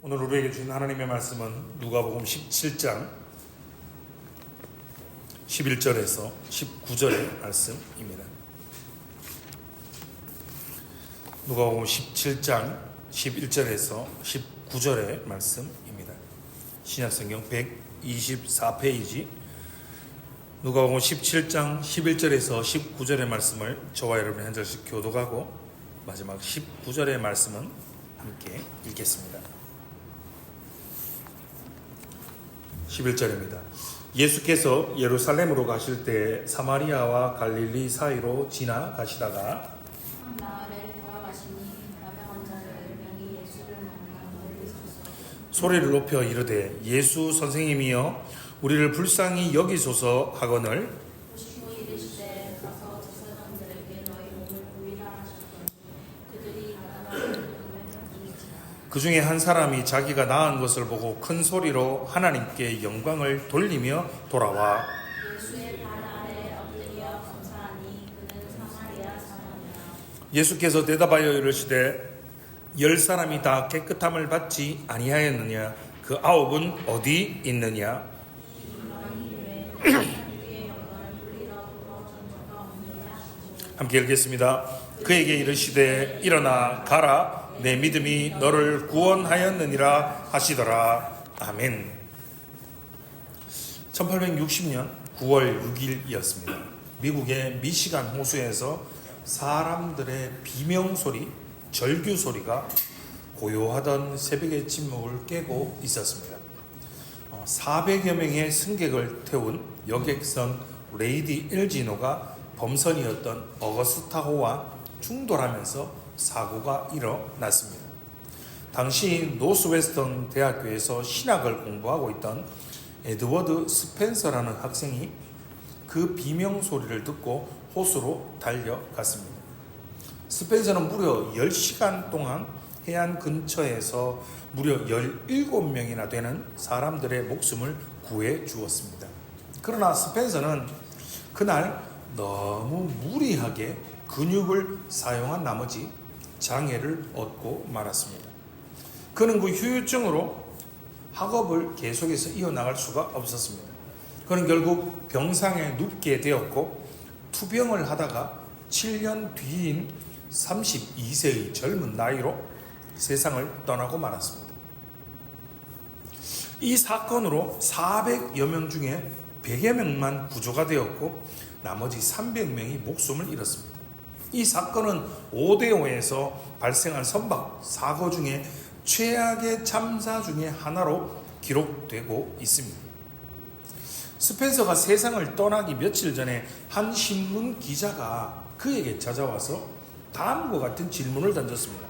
오늘 우리에게 주신 하나님의 말씀은 누가복음 17장 11절에서 19절의 말씀입니다. 누가복음 17장 11절에서 19절의 말씀입니다. 신약성경 124페이지 누가복음 17장 11절에서 19절의 말씀을 저와 여러분이 한 절씩 교독하고 마지막 19절의 말씀은 함께 읽겠습니다. 11절입니다. 예수께서 예루살렘으로 가실 때 사마리아와 갈릴리 사이로 지나가시다가 한 마을에 들어가시니 나병 환자를 명이 예수를 만나 멀리 서서 소리를 높여 이르되 예수 선생님이여 우리를 불쌍히 여기소서 하거늘 보시고 이르시되 가서 제사장들에게 너희 몸을 구이라 하셨더니 그들이 나가서 병을 가지니지라. 그 중에 한 사람이 자기가 나은 것을 보고 큰 소리로 하나님께 영광을 돌리며 돌아와 예수의 발 아래 엎드려 감사하니 그는 사마리아 사람이라. 예수께서 대답하여 이르시되 10사람이 다 깨끗함을 받지 아니하였느냐 그 9은 어디 있느냐 함께 읽겠습니다. 그에게 이르시되 일어나 가라 내 믿음이 너를 구원하였느니라 하시더라. 아멘. 1860년 9월 6일이었습니다. 미국의 미시간 호수에서 사람들의 비명소리, 절규소리가 고요하던 새벽의 침묵을 깨고 있었습니다. 400여 명의 승객을 태운 여객선 레이디 엘지노가 범선이었던 어거스타호와 충돌하면서 사고가 일어났습니다. 당시 노스웨스턴 대학교에서 신학을 공부하고 있던 에드워드 스펜서라는 학생이 그 비명 소리를 듣고 호수로 달려갔습니다. 스펜서는 무려 10시간 동안 해안 근처에서 무려 17명이나 되는 사람들의 목숨을 구해 주었습니다. 그러나 스펜서는 그날 너무 무리하게 근육을 사용한 나머지 장애를 얻고 말았습니다. 그는 그 후유증으로 학업을 계속해서 이어나갈 수가 없었습니다. 그는 결국 병상에 눕게 되었고 투병을 하다가 7년 뒤인 32세의 젊은 나이로 세상을 떠나고 말았습니다. 이 사건으로 400여 명 중에 100여 명만 구조가 되었고 나머지 300명이 목숨을 잃었습니다. 이 사건은 오데오에서 발생한 선박 사고 중에 최악의 참사 중에 하나로 기록되고 있습니다. 스펜서가 세상을 떠나기 며칠 전에 한 신문 기자가 그에게 찾아와서 다음과 같은 질문을 던졌습니다.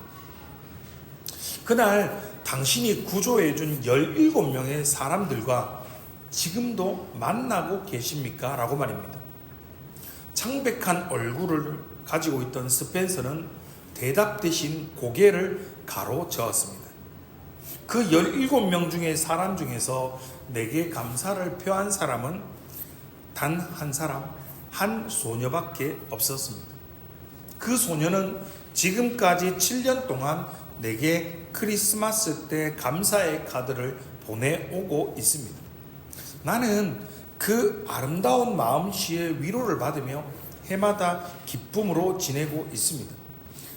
그날 당신이 구조해준 17명의 사람들과 지금도 만나고 계십니까? 라고 말입니다. 창백한 얼굴을 가지고 있던 스펜서는 대답 대신 고개를 가로저었습니다. 그 17명 중의 사람 중에서 내게 감사를 표한 사람은 단 한 사람, 한 소녀밖에 없었습니다. 그 소녀는 지금까지 7년 동안 내게 크리스마스 때 감사의 카드를 보내오고 있습니다. 나는 그 아름다운 마음씨의 위로를 받으며 해마다 기쁨으로 지내고 있습니다.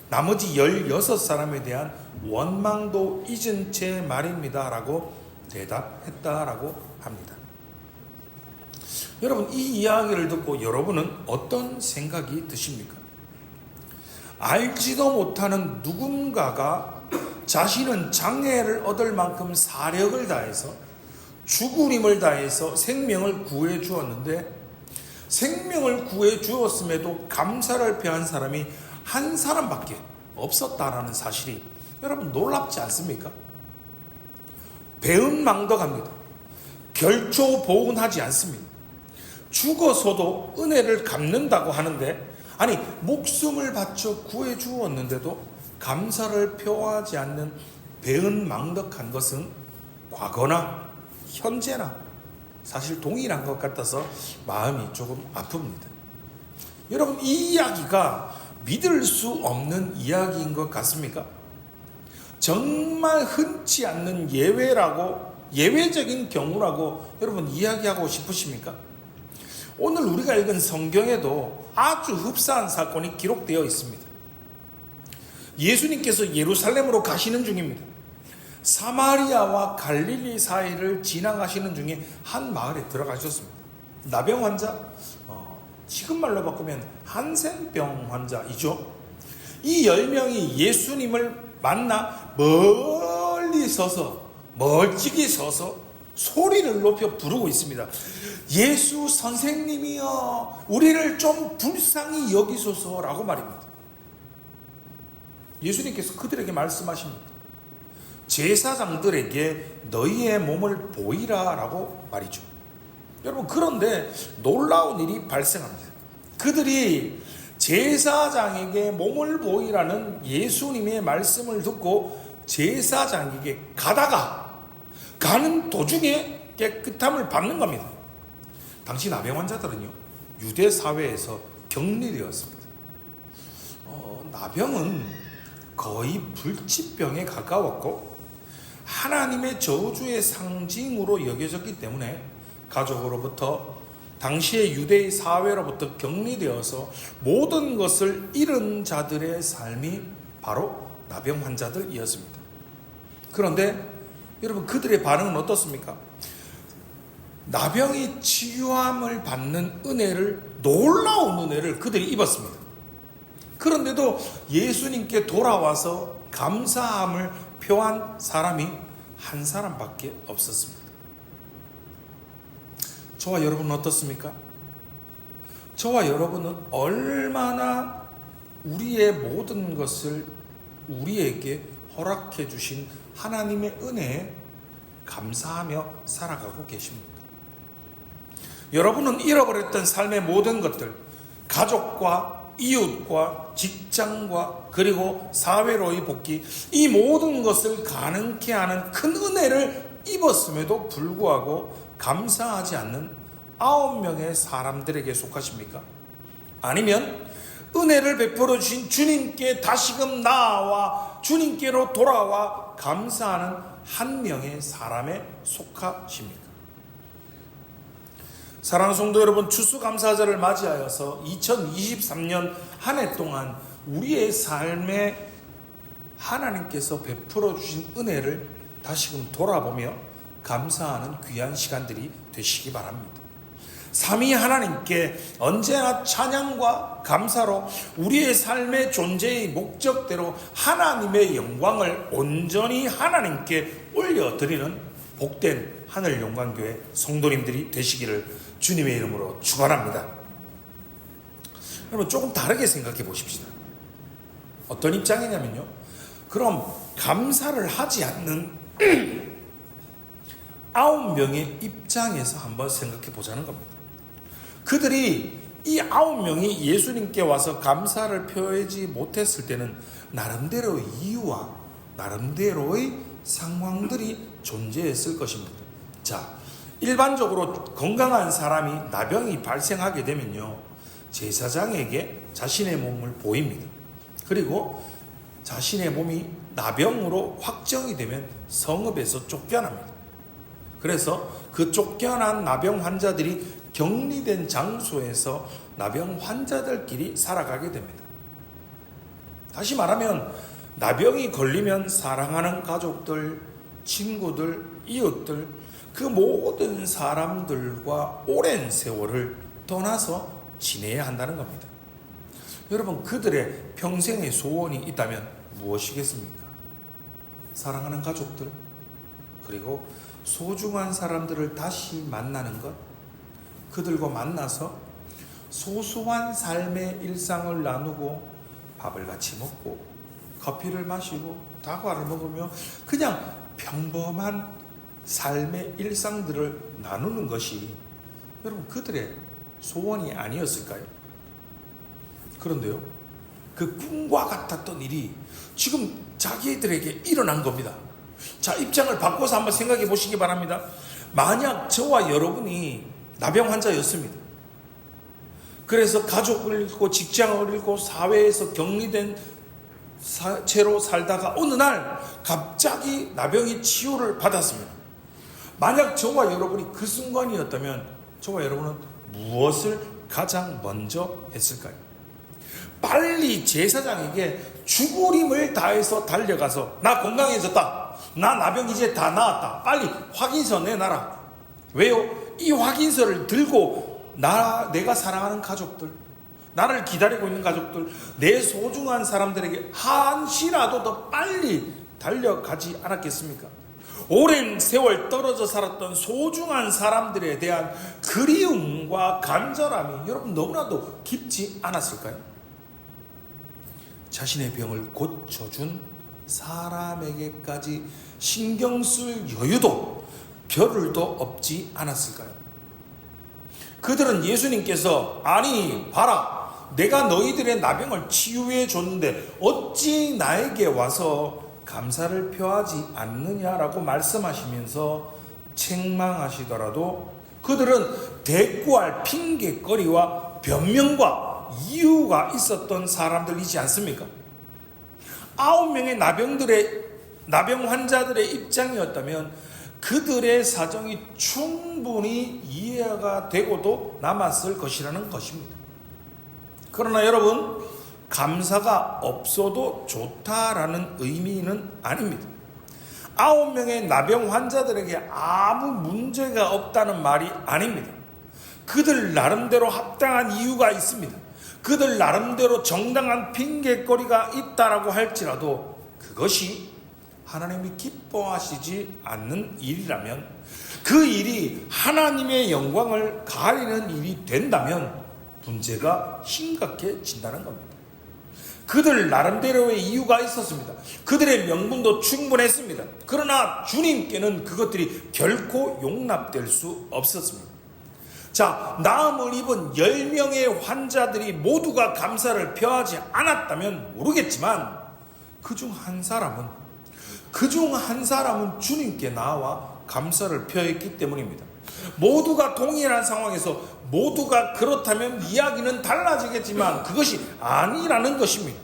나머지 16사람에 대한 원망도 잊은 채 말입니다. 라고 대답했다라고 합니다. 여러분, 이 이야기를 듣고 여러분은 어떤 생각이 드십니까? 알지도 못하는 누군가가 자신은 장애를 얻을 만큼 사력을 다해서 죽을 힘을 다해서 생명을 구해 주었는데 생명을 구해 주었음에도 감사를 표한 사람이 한 사람밖에 없었다라는 사실이 여러분 놀랍지 않습니까? 배은망덕합니다. 결초보은하지 않습니다. 죽어서도 은혜를 갚는다고 하는데 아니 목숨을 바쳐 구해 주었는데도 감사를 표하지 않는 배은망덕한 것은 과거나 현재나 사실 동일한 것 같아서 마음이 조금 아픕니다. 여러분, 이 이야기가 믿을 수 없는 이야기인 것 같습니까? 정말 흔치 않는 예외적인 경우라고 여러분 이야기하고 싶으십니까? 오늘 우리가 읽은 성경에도 아주 흡사한 사건이 기록되어 있습니다. 예수님께서 예루살렘으로 가시는 중입니다. 사마리아와 갈릴리 사이를 지나가시는 중에 한 마을에 들어가셨습니다. 나병 환자, 지금 말로 바꾸면 한센병 환자이죠. 이 10명이 예수님을 만나 멀찍이 서서 소리를 높여 부르고 있습니다. 예수 선생님이여, 우리를 좀 불쌍히 여기소서라고 말입니다. 예수님께서 그들에게 말씀하십니다. 제사장들에게 너희의 몸을 보이라 라고 말이죠. 여러분, 그런데 놀라운 일이 발생합니다. 그들이 제사장에게 몸을 보이라는 예수님의 말씀을 듣고 제사장에게 가는 도중에 깨끗함을 받는 겁니다. 당시 나병 환자들은요, 유대 사회에서 격리되었습니다. 나병은 거의 불치병에 가까웠고 하나님의 저주의 상징으로 여겨졌기 때문에 가족으로부터, 당시의 유대의 사회로부터 격리되어서 모든 것을 잃은 자들의 삶이 바로 나병 환자들이었습니다. 그런데 여러분, 그들의 반응은 어떻습니까? 나병이 치유함을 받는 놀라운 은혜를 그들이 입었습니다. 그런데도 예수님께 돌아와서 감사함을 표한 사람이 한 사람밖에 없었습니다. 저와 여러분은 어떻습니까? 저와 여러분은 얼마나 우리의 모든 것을 우리에게 허락해 주신 하나님의 은혜에 감사하며 살아가고 계십니까? 여러분은 잃어버렸던 삶의 모든 것들, 가족과 이웃과 직장과 그리고 사회로의 복귀, 이 모든 것을 가능케 하는 큰 은혜를 입었음에도 불구하고 감사하지 않는 9명의 사람들에게 속하십니까? 아니면 은혜를 베풀어 주신 주님께 다시금 나아와 주님께로 돌아와 감사하는 한 명의 사람에 속하십니까? 사랑하는 성도 여러분, 추수감사절을 맞이하여서 2023년 한 해 동안 우리의 삶에 하나님께서 베풀어 주신 은혜를 다시금 돌아보며 감사하는 귀한 시간들이 되시기 바랍니다. 삼위 하나님께 언제나 찬양과 감사로 우리의 삶의 존재의 목적대로 하나님의 영광을 온전히 하나님께 올려드리는 복된 하늘영광교회 성도님들이 되시기를 주님의 이름으로 축원합니다. 여러분, 조금 다르게 생각해 보십시다. 어떤 입장이냐면요, 그럼 감사를 하지 않는 9명의 입장에서 한번 생각해 보자는 겁니다. 그들이 이 9명이 예수님께 와서 감사를 표하지 못했을 때는 나름대로의 이유와 나름대로의 상황들이 존재했을 것입니다. 자, 일반적으로 건강한 사람이 나병이 발생하게 되면요, 제사장에게 자신의 몸을 보입니다. 그리고 자신의 몸이 나병으로 확정이 되면 성읍에서 쫓겨납니다. 그래서 그 쫓겨난 나병 환자들이 격리된 장소에서 나병 환자들끼리 살아가게 됩니다. 다시 말하면 나병이 걸리면 사랑하는 가족들, 친구들, 이웃들, 그 모든 사람들과 오랜 세월을 떠나서 지내야 한다는 겁니다. 여러분, 그들의 평생의 소원이 있다면 무엇이겠습니까? 사랑하는 가족들, 그리고 소중한 사람들을 다시 만나는 것, 그들과 만나서 소소한 삶의 일상을 나누고 밥을 같이 먹고 커피를 마시고 다과를 먹으며 그냥 평범한 삶의 일상들을 나누는 것이 여러분 그들의 소원이 아니었을까요? 그런데요, 그 꿈과 같았던 일이 지금 자기들에게 일어난 겁니다. 자, 입장을 바꿔서 한번 생각해 보시기 바랍니다. 만약 저와 여러분이 나병 환자였습니다. 그래서 가족을 잃고 직장을 잃고 사회에서 격리된 채로 살다가 어느 날 갑자기 나병이 치유를 받았습니다. 만약 저와 여러분이 그 순간이었다면 저와 여러분은 무엇을 가장 먼저 했을까요? 빨리 제사장에게 죽을 힘을 다해서 달려가서 나 건강해졌다, 나 나병 이제 다 나았다, 빨리 확인서 내놔라. 왜요? 이 확인서를 들고 내가 사랑하는 가족들, 나를 기다리고 있는 가족들, 내 소중한 사람들에게 한시라도 더 빨리 달려가지 않았겠습니까? 오랜 세월 떨어져 살았던 소중한 사람들에 대한 그리움과 간절함이 여러분 너무나도 깊지 않았을까요? 자신의 병을 고쳐준 사람에게까지 신경 쓸 여유도 겨를도 없지 않았을까요? 그들은 예수님께서 아니 봐라, 내가 너희들의 나병을 치유해 줬는데 어찌 나에게 와서 감사를 표하지 않느냐라고 말씀하시면서 책망하시더라도 그들은 대꾸할 핑계거리와 변명과 이유가 있었던 사람들이지 않습니까? 9명의 나병 환자들의 입장이었다면 그들의 사정이 충분히 이해가 되고도 남았을 것이라는 것입니다. 그러나 여러분, 감사가 없어도 좋다라는 의미는 아닙니다. 9명의 나병 환자들에게 아무 문제가 없다는 말이 아닙니다. 그들 나름대로 합당한 이유가 있습니다. 그들 나름대로 정당한 핑계거리가 있다라고 할지라도 그것이 하나님이 기뻐하시지 않는 일이라면, 그 일이 하나님의 영광을 가리는 일이 된다면 문제가 심각해진다는 겁니다. 그들 나름대로의 이유가 있었습니다. 그들의 명분도 충분했습니다. 그러나 주님께는 그것들이 결코 용납될 수 없었습니다. 자, 나음을 입은 10명의 환자들이 모두가 감사를 표하지 않았다면 모르겠지만 그중 한 사람은 주님께 나와 감사를 표했기 때문입니다. 모두가 동일한 상황에서 모두가 그렇다면 이야기는 달라지겠지만 그것이 아니라는 것입니다.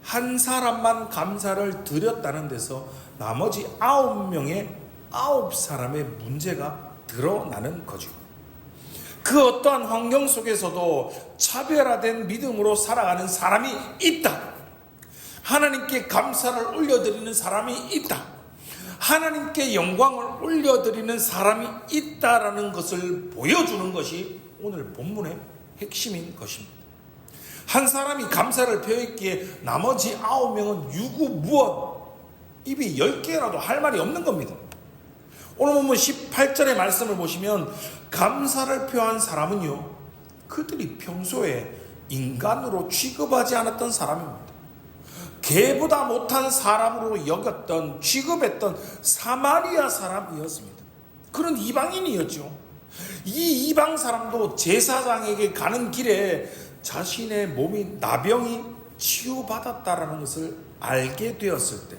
한 사람만 감사를 드렸다는 데서 나머지 9사람의 문제가 드러나는 거죠. 그 어떠한 환경 속에서도 차별화된 믿음으로 살아가는 사람이 있다. 하나님께 감사를 올려드리는 사람이 있다. 하나님께 영광을 올려드리는 사람이 있다라는 것을 보여주는 것이 오늘 본문의 핵심인 것입니다. 한 사람이 감사를 표했기에 나머지 9명은 유구무원, 입이 10개라도 할 말이 없는 겁니다. 오늘 본문 18절의 말씀을 보시면 감사를 표한 사람은요, 그들이 평소에 인간으로 취급하지 않았던 사람입니다. 개보다 못한 사람으로 여겼던, 취급했던 사마리아 사람이었습니다. 그런 이방인이었죠. 이 이방 사람도 제사장에게 가는 길에 자신의 몸이 나병이 치유받았다라는 것을 알게 되었을 때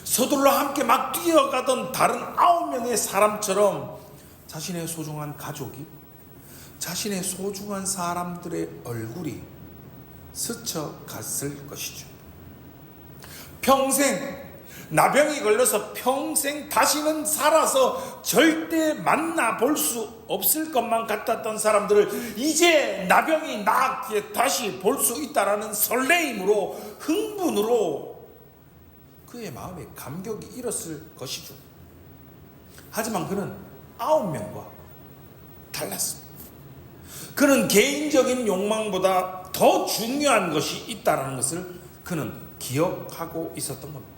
서둘러 함께 막 뛰어가던 다른 9명의 사람처럼 자신의 소중한 가족이, 자신의 소중한 사람들의 얼굴이 스쳐갔을 것이죠. 평생 나병이 걸려서 평생 다시는 살아서 절대 만나볼 수 없을 것만 같았던 사람들을 이제 나병이 나았기에 다시 볼 수 있다라는 설레임으로, 흥분으로 그의 마음에 감격이 일었을 것이죠. 하지만 그는 9명과 달랐습니다. 그는 개인적인 욕망보다 더 중요한 것이 있다는 것을 그는 기억하고 있었던 겁니다.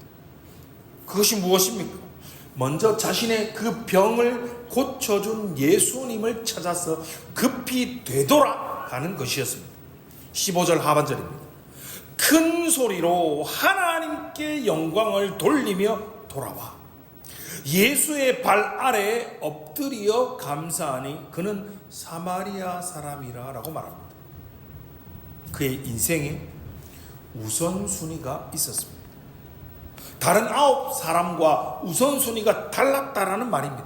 그것이 무엇입니까? 먼저 자신의 그 병을 고쳐준 예수님을 찾아서 급히 되돌아가는 것이었습니다. 15절 하반절입니다. 큰 소리로 하나님께 영광을 돌리며 돌아와 예수의 발 아래에 엎드려 감사하니 그는 사마리아 사람이라 라고 말합니다. 그의 인생에 우선순위가 있었습니다. 다른 9사람과 우선순위가 달랐다라는 말입니다.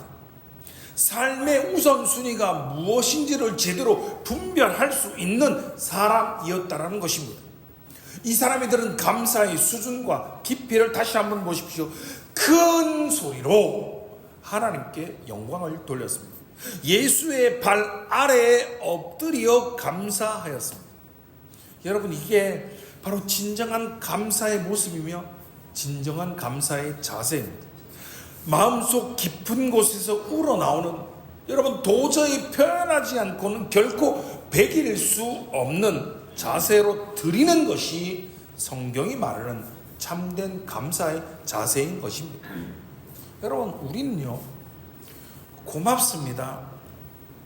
삶의 우선순위가 무엇인지를 제대로 분별할 수 있는 사람이었다라는 것입니다. 이 사람이 들은 감사의 수준과 깊이를 다시 한번 보십시오. 큰 소리로 하나님께 영광을 돌렸습니다. 예수의 발 아래에 엎드려 감사하였습니다. 여러분, 이게 바로 진정한 감사의 모습이며 진정한 감사의 자세입니다. 마음속 깊은 곳에서 우러나오는, 여러분, 도저히 표현하지 않고는 결코 배길 수 없는 자세로 드리는 것이 성경이 말하는 참된 감사의 자세인 것입니다. 여러분, 우리는요, 고맙습니다,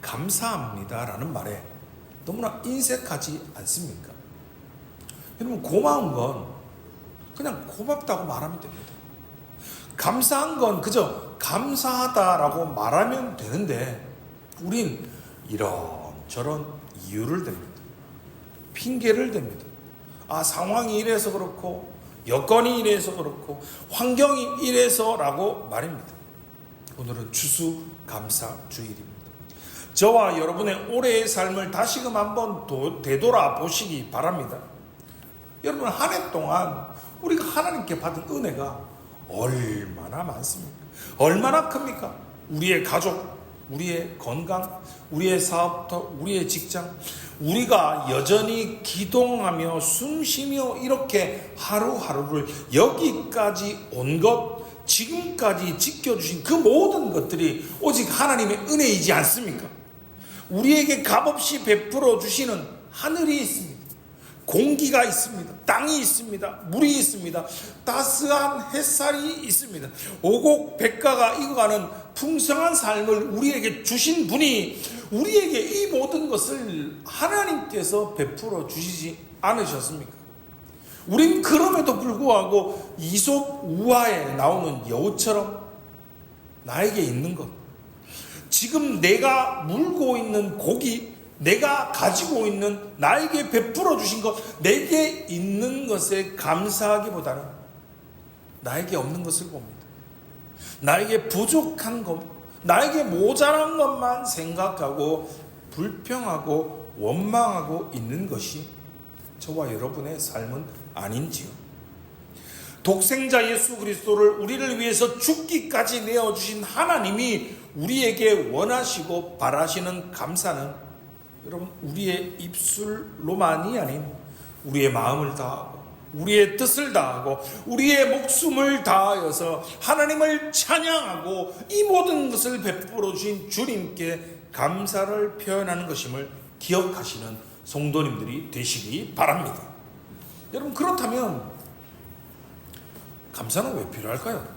감사합니다 라는 말에 너무나 인색하지 않습니까? 여러분, 고마운 건 그냥 고맙다고 말하면 됩니다. 감사한 건 그저 감사하다라고 말하면 되는데, 우린 이런저런 이유를 댑니다. 핑계를 댑니다. 상황이 이래서 그렇고, 여건이 이래서 그렇고, 환경이 이래서라고 말입니다. 오늘은 추수감사주일입니다. 저와 여러분의 올해의 삶을 다시금 한번 되돌아보시기 바랍니다. 여러분, 한 해 동안 우리가 하나님께 받은 은혜가 얼마나 많습니까? 얼마나 큽니까? 우리의 가족, 우리의 건강, 우리의 사업터, 우리의 직장, 우리가 여전히 기동하며 숨쉬며 이렇게 하루하루를 여기까지 온 것, 지금까지 지켜주신 그 모든 것들이 오직 하나님의 은혜이지 않습니까? 우리에게 값없이 베풀어 주시는 하늘이 있습니다. 공기가 있습니다. 땅이 있습니다. 물이 있습니다. 따스한 햇살이 있습니다. 오곡백과가 익어가는 풍성한 삶을 우리에게 주신 분이 우리에게 이 모든 것을 하나님께서 베풀어 주시지 않으셨습니까? 우린 그럼에도 불구하고 이솝 우화에 나오는 여우처럼 나에게 있는 것, 지금 내가 물고 있는 고기, 내가 가지고 있는, 나에게 베풀어 주신 것, 내게 있는 것에 감사하기보다는 나에게 없는 것을 봅니다. 나에게 부족한 것, 나에게 모자란 것만 생각하고 불평하고 원망하고 있는 것이 저와 여러분의 삶은 아닌지요. 독생자 예수 그리스도를 우리를 위해서 죽기까지 내어주신 하나님이 우리에게 원하시고 바라시는 감사는, 여러분, 우리의 입술로만이 아닌 우리의 마음을 다하고 우리의 뜻을 다하고 우리의 목숨을 다하여서 하나님을 찬양하고 이 모든 것을 베풀어 주신 주님께 감사를 표현하는 것임을 기억하시는 성도님들이 되시기 바랍니다. 여러분, 그렇다면 감사는 왜 필요할까요?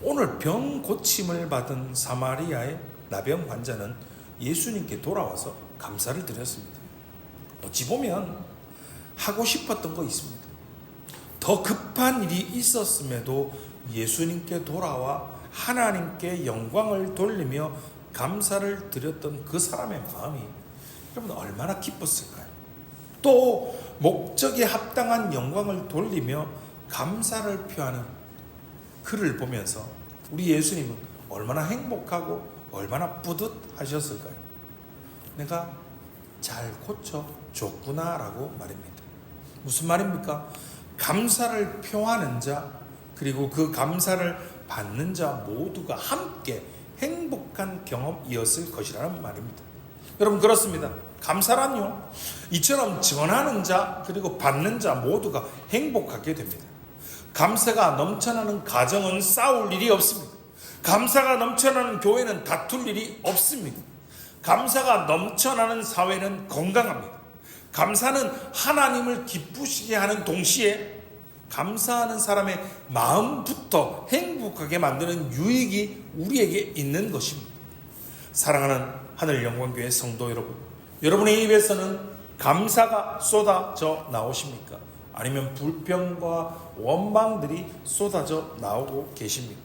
오늘 병 고침을 받은 사마리아의 나병 환자는 예수님께 돌아와서 감사를 드렸습니다. 어찌 보면 하고 싶었던 거 있습니다. 더 급한 일이 있었음에도 예수님께 돌아와 하나님께 영광을 돌리며 감사를 드렸던 그 사람의 마음이 여러분 얼마나 기뻤을까요? 또 목적에 합당한 영광을 돌리며 감사를 표하는 그를 보면서 우리 예수님은 얼마나 행복하고 얼마나 뿌듯하셨을까요? 내가 잘 고쳐줬구나 라고 말입니다. 무슨 말입니까? 감사를 표하는 자, 그리고 그 감사를 받는 자 모두가 함께 행복한 경험이었을 것이라는 말입니다. 여러분, 그렇습니다. 감사란요, 이처럼 전하는 자 그리고 받는 자 모두가 행복하게 됩니다. 감사가 넘쳐나는 가정은 싸울 일이 없습니다. 감사가 넘쳐나는 교회는 다툴 일이 없습니다. 감사가 넘쳐나는 사회는 건강합니다. 감사는 하나님을 기쁘시게 하는 동시에 감사하는 사람의 마음부터 행복하게 만드는 유익이 우리에게 있는 것입니다. 사랑하는 하늘영광교회 성도 여러분, 여러분의 입에서는 감사가 쏟아져 나오십니까? 아니면 불평과 원망들이 쏟아져 나오고 계십니까?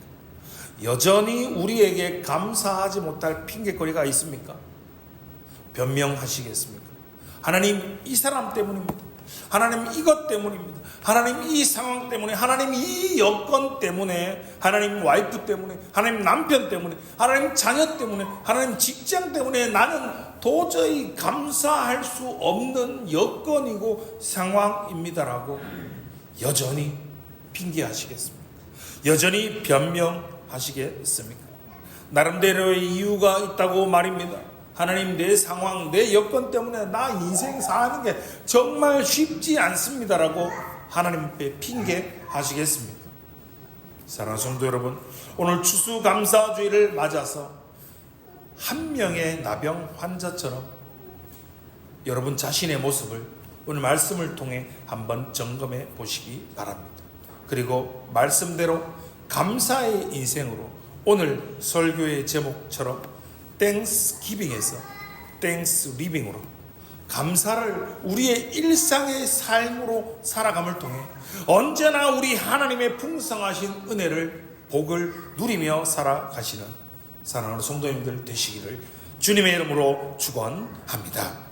여전히 우리에게 감사하지 못할 핑계거리가 있습니까? 변명하시겠습니까? 하나님, 이 사람 때문입니다. 하나님 이것 때문입니다. 하나님 이 상황 때문에, 하나님 이 여건 때문에, 하나님 와이프 때문에, 하나님 남편 때문에, 하나님 자녀 때문에, 하나님 직장 때문에 나는 도저히 감사할 수 없는 여건이고 상황입니다라고 여전히 핑계하시겠습니까? 여전히 변명하시겠습니까? 나름대로의 이유가 있다고 말입니다. 하나님, 내 상황, 내 여건 때문에 나 인생 사는 게 정말 쉽지 않습니다라고 하나님 앞에 핑계하시겠습니까? 사랑하는 성도 여러분, 오늘 추수감사주의를 맞아서 한 명의 나병 환자처럼 여러분 자신의 모습을 오늘 말씀을 통해 한번 점검해 보시기 바랍니다. 그리고 말씀대로 감사의 인생으로 오늘 설교의 제목처럼 땡스기빙에서 땡스리빙으로 감사를 우리의 일상의 삶으로 살아감을 통해 언제나 우리 하나님의 풍성하신 은혜를 복을 누리며 살아가시는 사랑하는 성도님들 되시기를 주님의 이름으로 축원합니다.